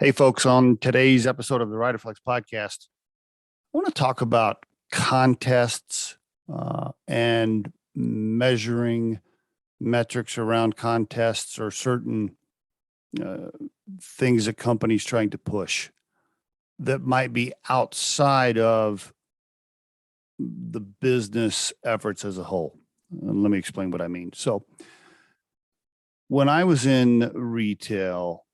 Hey, folks, on today's episode of the Riderflex podcast, I want to talk about contests and measuring metrics around contests or certain uh, things that companies trying to push that might be outside of the business efforts as a whole. And let me explain what I mean. So, when I was in retail,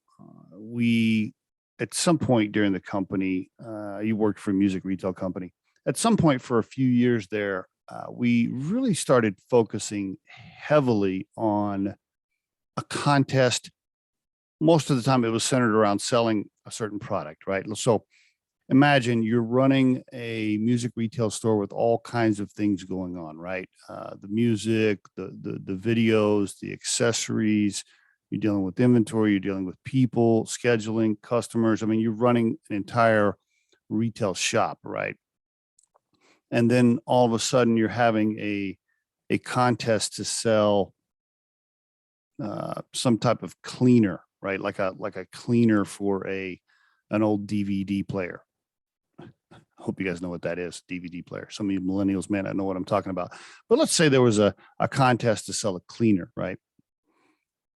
we at some point during the company, you worked for a music retail company. At some point for a few years there, we really started focusing heavily on a contest. Most of the time, it was centered around selling a certain product, right? So imagine you're running a music retail store with all kinds of things going on, right? The music, the videos, the accessories. You're dealing with inventory. You're dealing with people, scheduling, customers. I mean, you're running an entire retail shop, right? And then all of a sudden, you're having a contest to sell some type of cleaner, right? Like a cleaner for an old DVD player. Hope you guys know what that is, DVD player. Some of you millennials may not know what I'm talking about. But let's say there was a contest to sell a cleaner, right?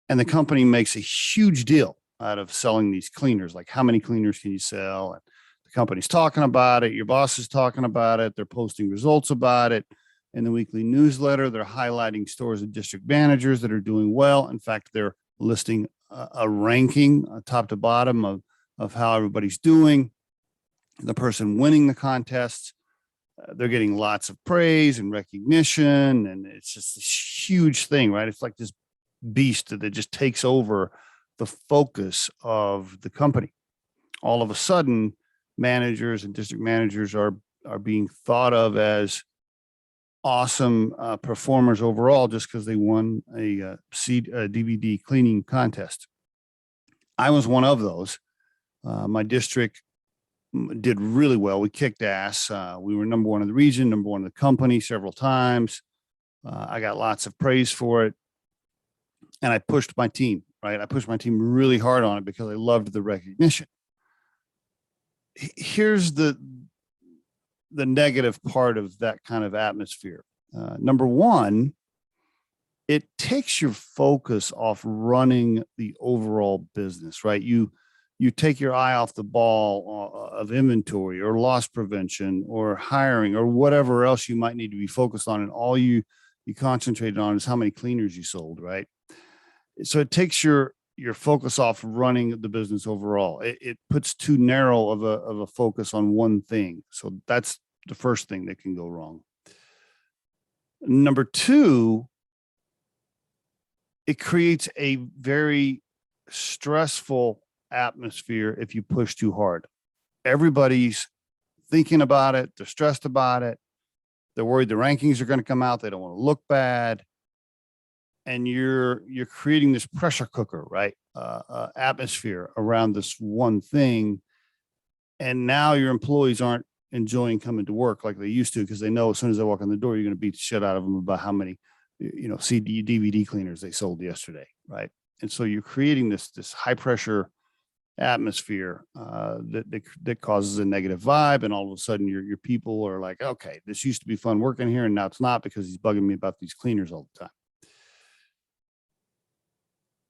And the company makes a huge deal out of selling these cleaners. Like, how many cleaners can you sell? And the company's talking about it. Your boss is talking about it. They're posting results about it. In the weekly newsletter, they're highlighting stores and district managers that are doing well. In fact, they're listing a ranking top to bottom of how everybody's doing. The person winning the contest, they're getting lots of praise and recognition, and it's just this huge thing, right? It's like this beast that just takes over the focus of the company. All of a sudden, managers and district managers are being thought of as awesome performers overall just because they won a DVD cleaning contest. I was one of those. My district did really well. We kicked ass. We were number one in the region, number one in the company several times. I got lots of praise for it. And I pushed my team, right? I pushed my team really hard on it because I loved the recognition. Here's the negative part of that kind of atmosphere. Number one, it takes your focus off running the overall business, right? You take your eye off the ball of inventory or loss prevention or hiring or whatever else you might need to be focused on, and all you concentrated on is how many cleaners you sold, right? So it takes your focus off running the business overall. It puts too narrow of a focus on one thing. So that's the first thing that can go wrong. Number two, it creates a very stressful atmosphere if you push too hard. Everybody's thinking about it. They're stressed about it. They're worried the rankings are going to come out. They don't want to look bad. And you're creating this pressure cooker, right? Atmosphere around this one thing. And now your employees aren't enjoying coming to work like they used to, because they know as soon as they walk in the door, you're going to beat the shit out of them about how many, CD, DVD cleaners they sold yesterday, right? And so you're creating this high pressure atmosphere that causes a negative vibe, and all of a sudden your people are like, okay, this used to be fun working here, and now it's not because he's bugging me about these cleaners all the time.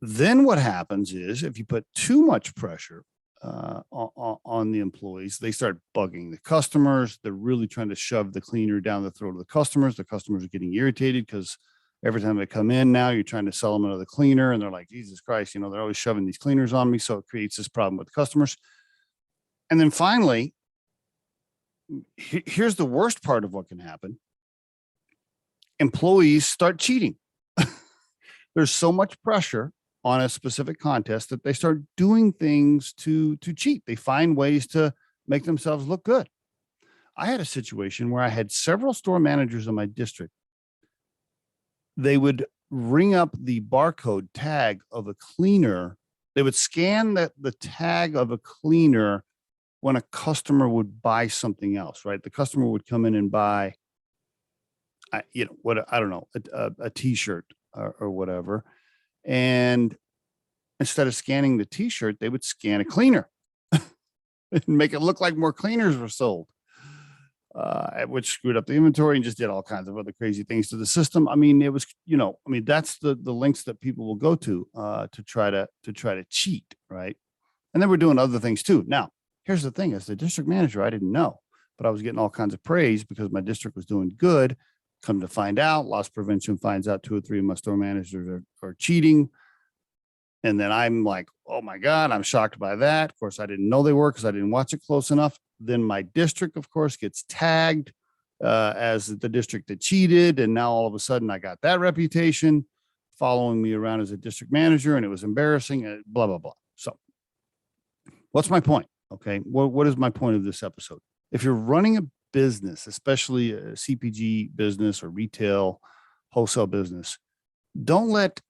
Then what happens is, if you put too much pressure on the employees, they start bugging the customers. They're really trying to shove the cleaner down the throat of the customers. The customers are getting irritated because every time they come in now, you're trying to sell them another cleaner, and they're like, Jesus Christ, they're always shoving these cleaners on me. So it creates this problem with the customers. And then finally, here's the worst part of what can happen. Employees start cheating. There's so much pressure on a specific contest that they start doing things to cheat. They find ways to make themselves look good. I had a situation where I had several store managers in my district. They would ring up the barcode tag of a cleaner. They would scan the tag of a cleaner when a customer would buy something else, right? The customer would come in and buy, I don't know, a t-shirt or whatever. And instead of scanning the t-shirt, they would scan a cleaner. and make it look like more cleaners were sold. Which screwed up the inventory and just did all kinds of other crazy things to the system. I mean, it was, that's the lengths that people will go to try to cheat, right? And then we're doing other things too. Now, here's the thing: as the district manager, I didn't know, but I was getting all kinds of praise because my district was doing good. Come to find out, loss prevention finds out 2 or 3 of my store managers are cheating. And then I'm like, oh my God, I'm shocked by that. Of course, I didn't know they were because I didn't watch it close enough. Then my district, of course, gets tagged as the district that cheated. And now all of a sudden I got that reputation following me around as a district manager, and it was embarrassing, blah, blah, blah. So what's my point? Okay. What is my point of this episode? If you're running a business, especially a CPG business or retail wholesale business, don't let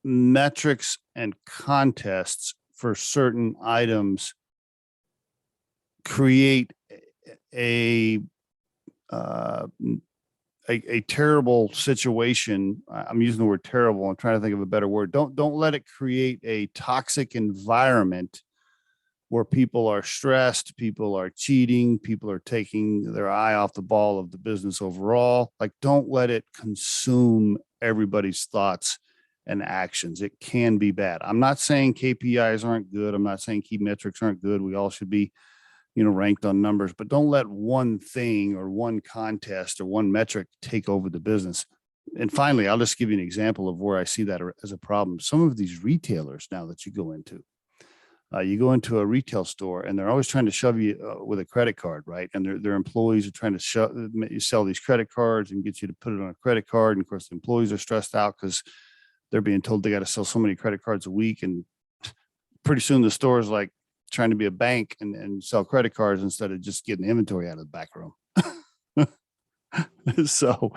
metrics and contests for certain items create a terrible situation. I'm using the word terrible. I'm trying to think of a better word. Don't let it create a toxic environment where people are stressed, people are cheating, people are taking their eye off the ball of the business overall. Like, don't let it consume everybody's thoughts and actions. It can be bad. I'm not saying KPIs aren't good. I'm not saying key metrics aren't good. We all should be, ranked on numbers, but don't let one thing or one contest or one metric take over the business. And finally, I'll just give you an example of where I see that as a problem. Some of these retailers now that you go into a retail store and they're always trying to shove you with a credit card, right? And their employees are trying to sell these credit cards and get you to put it on a credit card. And of course, the employees are stressed out because they're being told they got to sell so many credit cards a week. And pretty soon the store is like trying to be a bank and sell credit cards instead of just getting the inventory out of the back room. So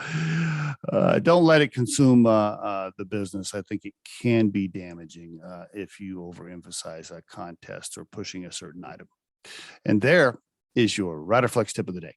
don't let it consume the business. I think it can be damaging if you overemphasize a contest or pushing a certain item. And there is your Riderflex tip of the day.